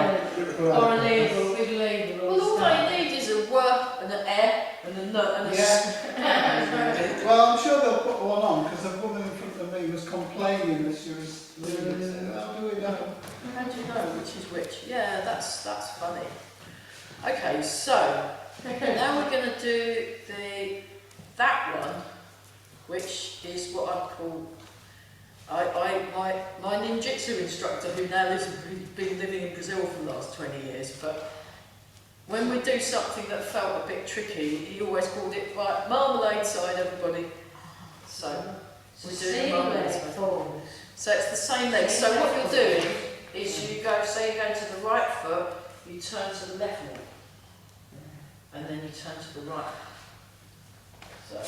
[SPEAKER 2] Or a label, big label. or
[SPEAKER 1] well, all
[SPEAKER 2] something.
[SPEAKER 1] they need is a word and an air and a nut and a
[SPEAKER 4] Yeah.
[SPEAKER 1] s.
[SPEAKER 4] Well, I'm sure they'll put one on because the woman in front of me was complaining that she was leaving. Saying, how do we know?
[SPEAKER 1] How do you know which is which? Yeah, that's funny. Okay, so now we're going to do that one, which is what I call my ninjutsu instructor, who now lives, who's been living in Brazil for the last 20 years. But when we do something that felt a bit tricky, he always called it right, marmalade side, everybody. So we're doing the marmalade side.
[SPEAKER 2] forwards.
[SPEAKER 1] So it's the same leg. So what you're doing is you go, say you go to the right foot, you turn to the left leg, and then you turn to the right. So,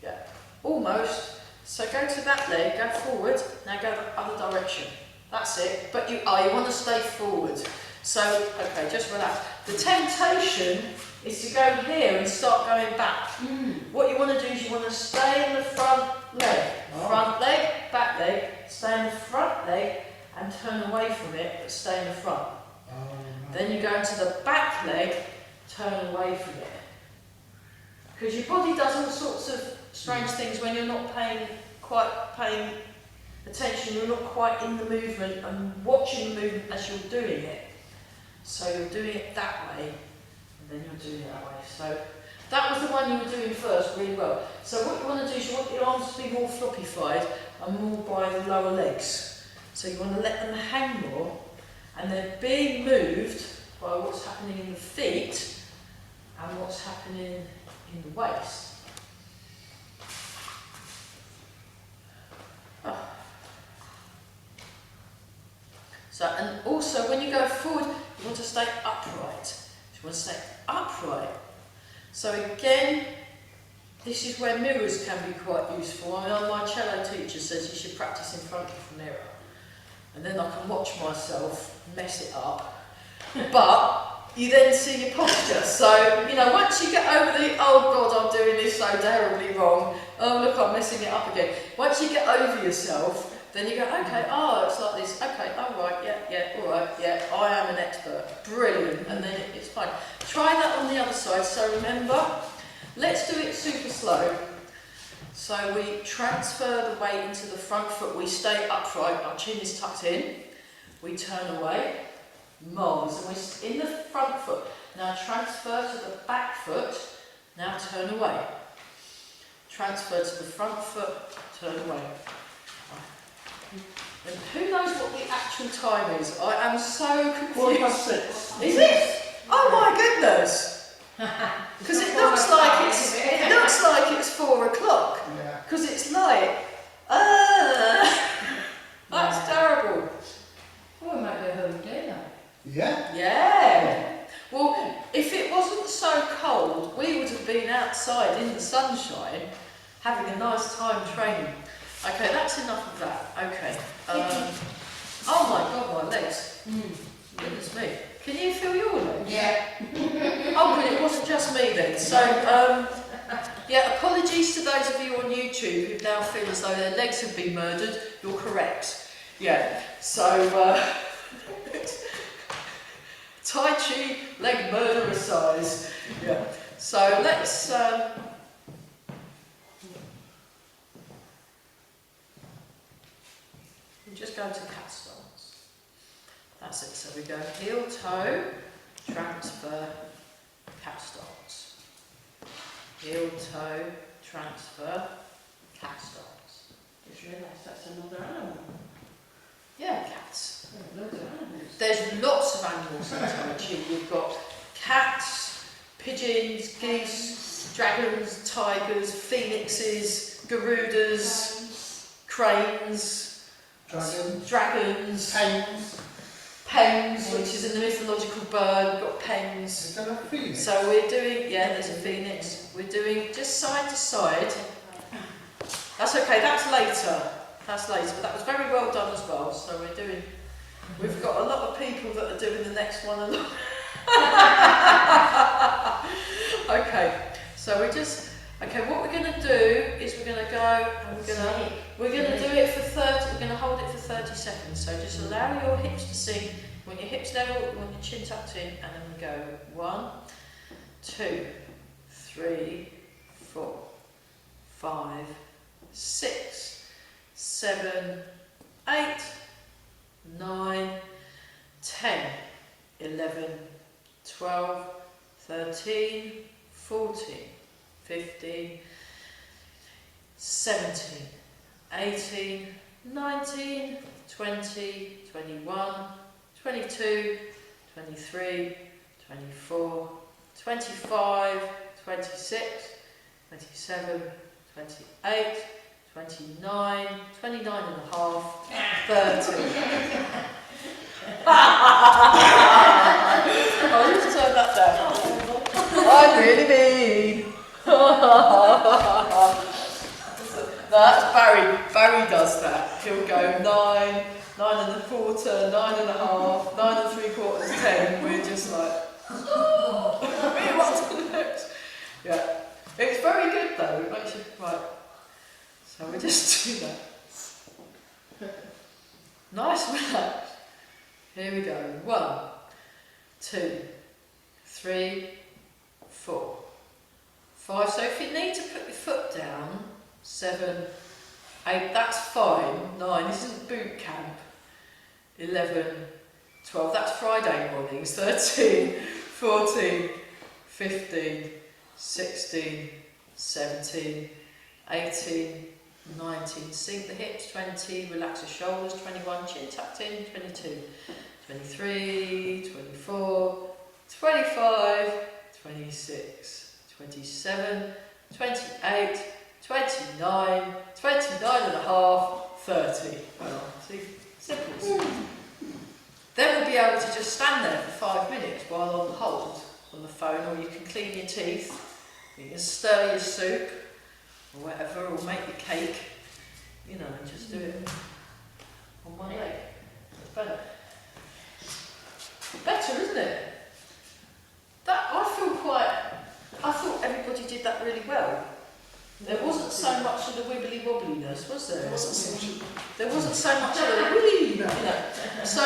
[SPEAKER 1] yeah, almost. So go to that leg, go forward, now go the other direction. That's it. But you want to stay forward. So, okay, just relax. The temptation is to go here and start going back. What you want to do is you want to stay in the front leg. Front leg, back leg, stay in the front leg and turn away from it, but stay in the front. Then you go into the back leg, turn away from it. Because your body does all sorts of strange things when you're not paying attention, you're not quite in the movement and watching the movement as you're doing it. So you're doing it that way, and then you're doing it that way. So that was the one you were doing first really well. So what you want to do is you want your arms to be more floppy-fied and more by the lower legs. So you want to let them hang more, and they're being moved by what's happening in the feet and what's happening in the waist. Oh. So, and also when you go forward, you want to stay upright. You want to stay upright. So again, this is where mirrors can be quite useful. I know my cello teacher says you should practice in front of the mirror. And then I can watch myself mess it up. But you then see your posture. So, you know, once you get over the, oh God, I'm doing this so terribly wrong, oh look, I'm messing it up again. Once you get over yourself, then you go, okay, oh, it's like this, okay, all right, yeah, all right, yeah, I am an expert, brilliant, and then it's fine. Try that on the other side. So remember, let's do it super slow. So we transfer the weight into the front foot, we stay upright, our chin is tucked in, we turn away, moles, and we're in the front foot. Now transfer to the back foot, now turn away. Transfer to the front foot, turn away. And who knows what the actual time is? I am so confused.
[SPEAKER 3] 6:45.
[SPEAKER 1] Is it? Oh my goodness! Because it looks like it's 4 o'clock.
[SPEAKER 4] Yeah.
[SPEAKER 1] Because it's like, that's terrible.
[SPEAKER 2] Oh, we might go home and do that.
[SPEAKER 4] Yeah.
[SPEAKER 1] Yeah. Well, if it wasn't so cold, we would have been outside in the sunshine, having a nice time training. Okay, that's enough of that. Okay. Oh my God, my legs. Goodness me. Can you feel your legs?
[SPEAKER 2] Yeah.
[SPEAKER 1] Oh, but it wasn't just me then. So, yeah, apologies to those of you on YouTube who now feel as though their legs have been murdered. You're correct. Yeah. So, Tai Chi leg murderer size. Yeah. So let's. Just go to cat stance. That's it. So we go heel, toe, transfer, cat stance. Heel, toe, transfer, cat stance.
[SPEAKER 2] Just realised that's another animal.
[SPEAKER 1] Yeah, cats.
[SPEAKER 2] Loads of animals.
[SPEAKER 1] There's lots of animals in Tai Chi. You've got cats, pigeons, geese, dragons, tigers, phoenixes, garudas, cranes, dragons, pens, which is a mythological bird. We've got pens.
[SPEAKER 4] Is that a phoenix?
[SPEAKER 1] So we're doing, yeah, there's a phoenix. We're doing just side to side. That's okay, that's later. That's later, but that was very well done as well. So we've got a lot of people that are doing the next one along. Okay, so what we're going to do is we're going to go and we're going to do it for 30, we're going to hold it for 30 seconds. So just allow your hips to sink. When your hips level, you want your chin tucked in, and then we go 1, 2, 3, 4, 5, 6, 7, 8, 9, 10, 11, 12, 13, 14, 15, 17, 18, 19, 20, 21, 22, 23, 24, 25, 26, 27, 28, 29, 29 and a half, 30. I'll just turn that down. I'm really mean. That's Barry. Barry does that. He'll go 9, 9 1/4, 9 and a half, 9 3/4, 10. We're just like, what's the next? Yeah. It's very good though. It makes you right. So we just do that. Nice relax. Here we go. 1, 2, 3, 4, 5. So if you need to put your foot down, 7, 8, that's fine. 9, this isn't boot camp. 11, 12, that's Friday mornings. 13, 14, 15, 16, 17, 18, 19, sink the hips, 20, relax the shoulders, 21, chin tucked in, 22, 23, 24, 25, 26, 27, 28, 29, 29 and a half, 30. Well, see, simple. Then we'll be able to just stand there for 5 minutes while on hold on the phone, or you can clean your teeth, you can stir your soup, or whatever, or make your cake, you know, and just do it on one leg. It's better. Better, isn't it? That I thought everybody did that really well. There wasn't so much of the wibbly wobbliness, was there?
[SPEAKER 3] There wasn't so much.
[SPEAKER 1] There wasn't so much of the whee, you know. So,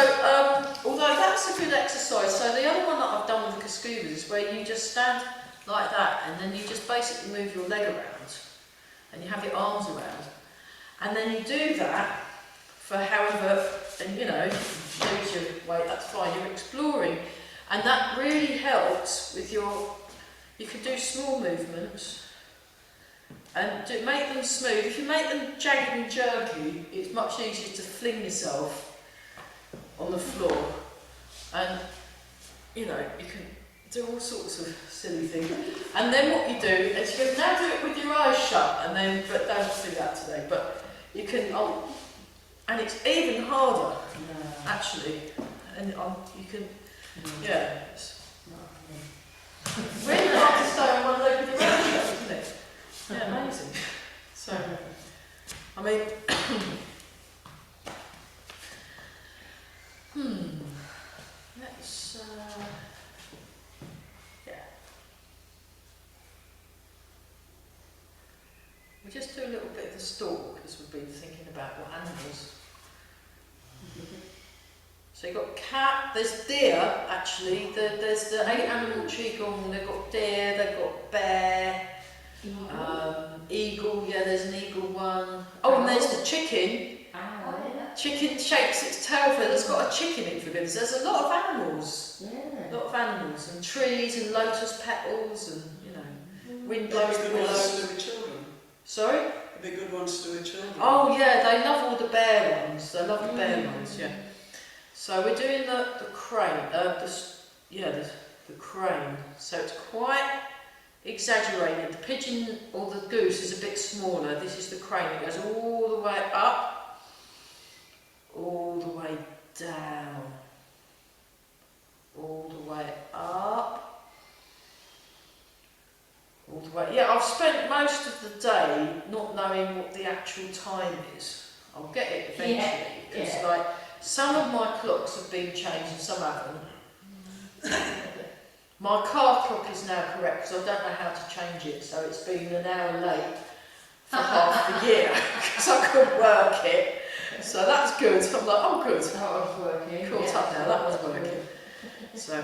[SPEAKER 1] although that's a good exercise, so the other one that I've done with the Kaskubas is where you just stand like that and then you just basically move your leg around and you have your arms around. And then you do that for however, and you know, lose your weight, that's fine, you're exploring. And that really helps with you can do small movements and make them smooth. If you make them jagged and jerky, it's much easier to fling yourself on the floor. And, you know, you can do all sorts of silly things. And then what you do is you now do it with your eyes shut, and then, but don't do that today, but you can, and it's even harder, actually. And you can, yeah. It's really hard to stay on one leg with your eyes shut, isn't it? Yeah, amazing. So, I mean, let's, yeah. We'll just do a little bit of the stalk, as we've been thinking about what animals. So you've got cat, there's deer, actually, there's the 8-animal qigong, they've got deer, they've got bear, eagle, yeah, there's an eagle one. Oh, and there's the chicken. Chicken shakes its tail feather. It's got a chicken in it, for goodness. There's a lot of animals.
[SPEAKER 2] Yeah.
[SPEAKER 1] A lot of animals. And trees and lotus petals and, you know, wind blows
[SPEAKER 3] They'd
[SPEAKER 1] the
[SPEAKER 3] be good ones to
[SPEAKER 1] willows.
[SPEAKER 3] do with children.
[SPEAKER 1] Sorry?
[SPEAKER 3] They'd be good ones to do with children.
[SPEAKER 1] Oh, yeah, they love all the bear ones. They love the bear ones, yeah. So we're doing the crane. The crane. So it's quite exaggerated. The pigeon or the goose is a bit smaller. This is the crane. It goes all the way up, all the way down, all the way up, all the way. Yeah, I've spent most of the day not knowing what the actual time is. I'll get it eventually because, like, some of my clocks have been changed and some haven't. My car clock is now correct because I don't know how to change it, so it's been an hour late for half the year because I couldn't work it. So that's good. I'm like, oh good.
[SPEAKER 2] That was working.
[SPEAKER 1] Caught up now, that was working. So,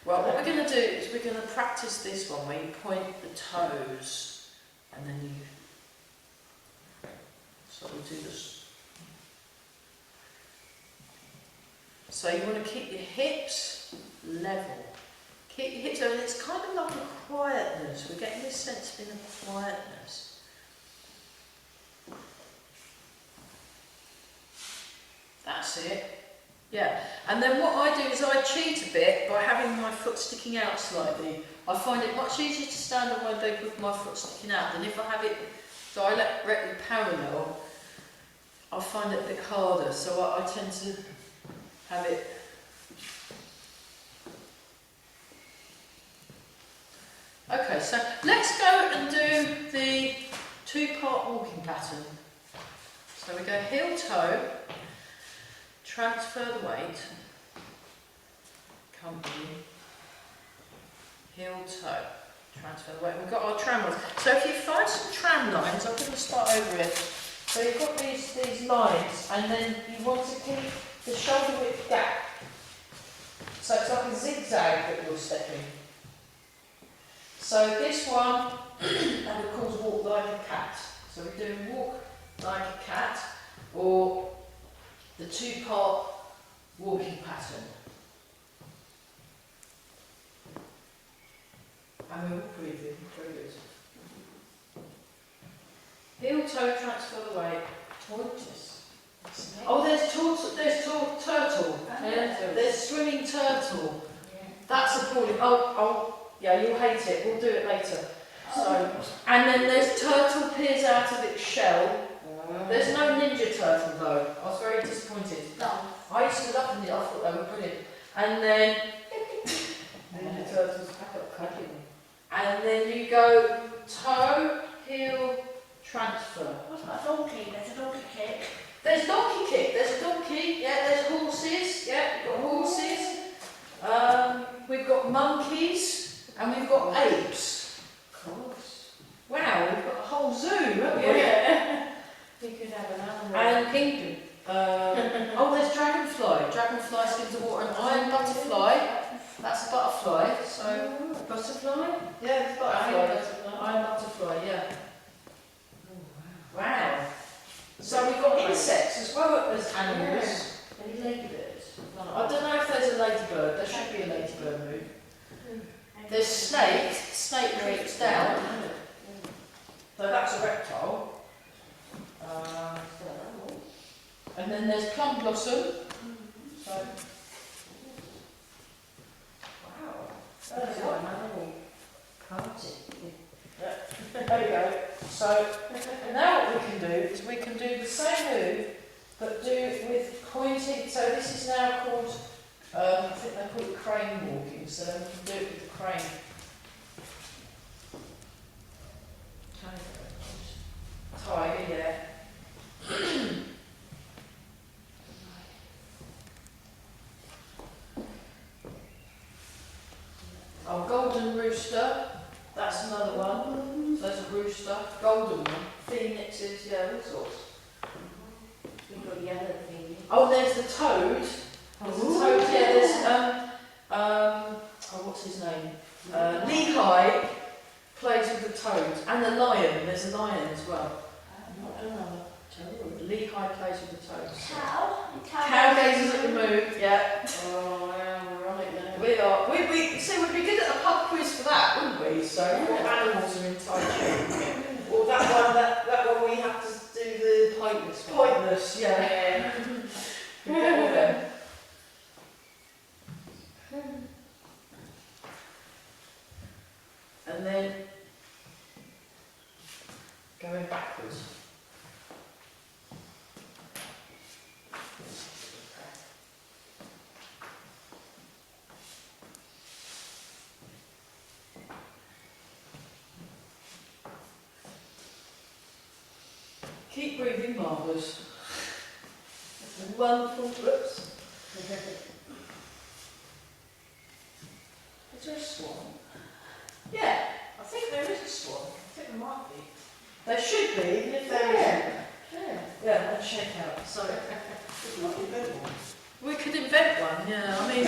[SPEAKER 1] well, what we're going to do is we're going to practice this one where you point the toes and then you. So we'll do this. So you want to keep your hips level. Keep your hips level, and it's kind of like a quietness. We're getting this sense of inner quietness. That's it. Yeah. And then what I do is I cheat a bit by having my foot sticking out slightly. I find it much easier to stand on my leg with my foot sticking out than if I have it directly parallel. I find it a bit harder, so I tend to have it. Okay, so let's go and do the 2-part walking pattern. So we go heel toe, transfer the weight, come in, heel toe, transfer the weight. We've got our tram lines. So if you find some tram lines, I'm going to start over it. So you've got these lines, and then you want to keep the shoulder width gap. So it's like a zigzag that you're stepping. So this one, and we call walk like a cat. So we're doing walk like a cat, or the 2-part walking pattern. And we're all breathing, very good. Heel toe, transfer the weight. Tortoise. Oh, there's turtle. There's swimming turtle. That's appalling. Oh, yeah, you'll hate it. We'll do it later. So, and then there's turtle peers out of its shell. There's no ninja turtle though. I was very disappointed. I used to love them. I thought they were brilliant. And then ninja turtles pack up cuddling. And then you go toe, heel, transfer.
[SPEAKER 5] What's about donkey? There's a donkey kick.
[SPEAKER 1] There's donkey kick. There's a donkey. Yeah. There's horses. Yeah. We've got horses. We've got monkeys. And we've got apes.
[SPEAKER 2] Of course.
[SPEAKER 1] Wow, we've got a whole zoo, haven't we?
[SPEAKER 5] Yeah. We could have an animal.
[SPEAKER 1] And kingdom. Oh, there's dragonfly. Dragonfly skims the water. An iron butterfly. That's a butterfly. So
[SPEAKER 2] Butterfly?
[SPEAKER 1] yeah, it's butterfly. Iron butterfly. Yeah.
[SPEAKER 2] Oh,
[SPEAKER 1] Wow. So we've got insects as well as animals.
[SPEAKER 2] wow. Any ladybirds?
[SPEAKER 1] I don't know if there's a ladybird. There should be a ladybird move. There's snake. Snake creeps down. So that's a reptile. And then there's plum blossom. So wow.
[SPEAKER 2] That's like an animal party.
[SPEAKER 1] There you go. So now what we can do is we can do the same move, but do it with pointing. So this is now called, I think they call it crane walking. So we can do it with the crane. Tiger, yeah. Oh, golden rooster. That's another one. So there's a rooster. Golden one. Phoenixes, yeah, all sorts.
[SPEAKER 2] We've got yellow thing.
[SPEAKER 1] Oh, there's the toad. There's the toad, yeah, there's, oh, what's his name? Lehi plays with the toad. And the lion. There's a lion as well. Lehi plays with the toad.
[SPEAKER 5] Cow.
[SPEAKER 1] Cow gazes at the moon, yeah.
[SPEAKER 2] Oh, wow, we're on it now.
[SPEAKER 1] We are. We see, we'd be good at a pub quiz for that, wouldn't we? So, what animals are in Tai Chi?
[SPEAKER 6] Well, that one we have to do the
[SPEAKER 2] Pointless one.
[SPEAKER 1] Pointless, yeah.
[SPEAKER 2] Yeah.
[SPEAKER 1] And then going backwards. Keep breathing, marvellous. Wonderful. Whoops. Is there a swan? Yeah, I think there is a swan. I think there might be. There should be, even if there isn't.
[SPEAKER 2] Yeah.
[SPEAKER 1] Yeah, let's check out. So,
[SPEAKER 3] Not invent one.
[SPEAKER 1] we could invent one, yeah. I mean,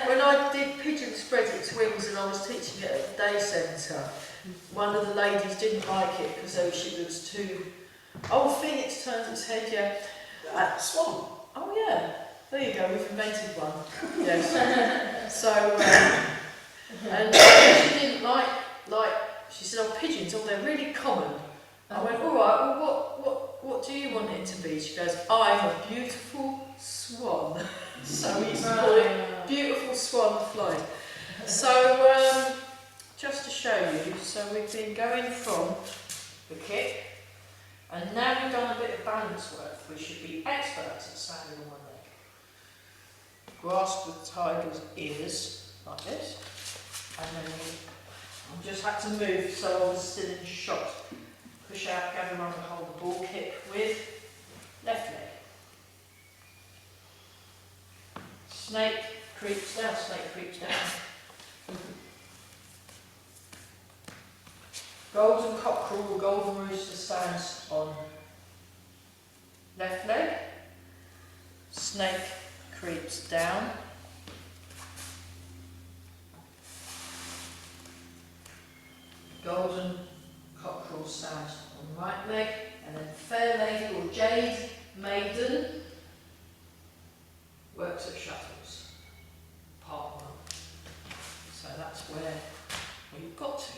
[SPEAKER 1] when I did Pigeon Spread Its Wings and I was teaching it at the day centre, one of the ladies didn't like it because she was too... Oh, Phoenix turns its head, yeah.
[SPEAKER 3] Swan.
[SPEAKER 1] Oh, yeah. There you go, we've invented one. Yes. So, and she didn't like, she said, oh, pigeons, oh, they're really common. I went, all right, well, what do you want it to be? She goes, I'm a beautiful swan. So we used to call it Beautiful Swan Flight. So, just to show you, so we've been going from the kick, and now we've done a bit of balance work. We should be experts at standing on one leg. Grasp the tiger's ears, like this, and then I just had to move so I was still in shot. Push out, gather around and hold the ball kick with left leg. Snake creeps down, snake creeps down. Golden cockerel or golden rooster stands on left leg. Snake creeps down. Golden cockerel stands on right leg. And then fair lady or jade maiden works at shuttles. Part 1. So that's where we've got to.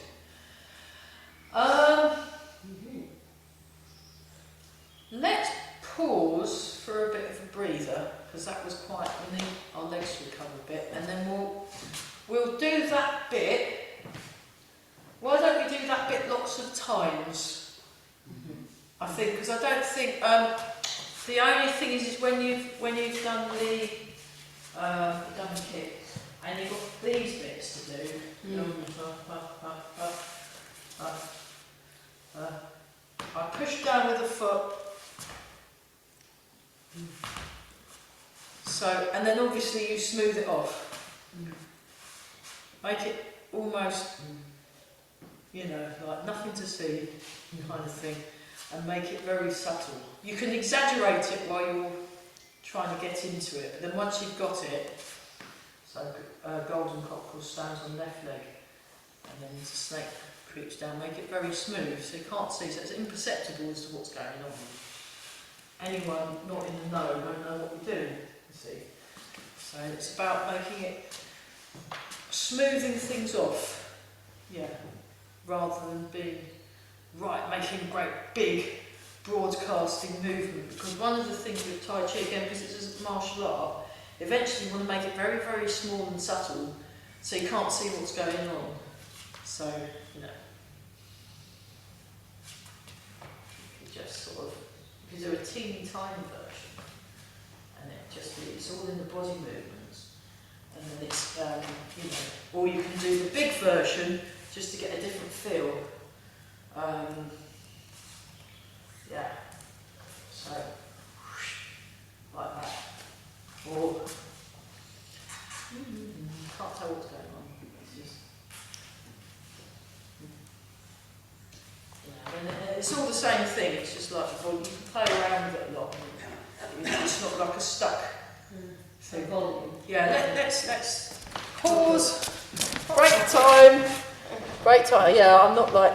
[SPEAKER 1] Let's pause for a bit of a breather because that was quite. We need our legs to recover a bit, and then we'll do that bit. Why don't we do that bit lots of times? I think because I don't think the only thing is when you've done the kick and you've got these bits to do. I push down with the foot. So, and then obviously you smooth it off. Make it almost, you know, like nothing to see kind of thing, and make it very subtle. You can exaggerate it while you're trying to get into it, but then once you've got it, so golden cockerel stands on left leg, and then the snake creeps down, make it very smooth so you can't see, so it's imperceptible as to what's going on. Anyone not in the know won't know what you're doing, you see. So it's about making it, smoothing things off, yeah, rather than being, right, making a great big broadcasting movement, because one of the things with Tai Chi, again, because it's a martial art, eventually you want to make it very, very small and subtle, so you can't see what's going on. So, you know, you just sort of, you do a teeny tiny version, and it's all in the body movements, and then it's, you know, or you can do the big version just to get a different feel. Yeah, so, like that. Or, can't tell what's going on. It's just, yeah, and it's all the same thing. It's just like, well, you can play around with it a lot. It's not like a stuck thing. Yeah, let's pause. Break time. Yeah, I'm not like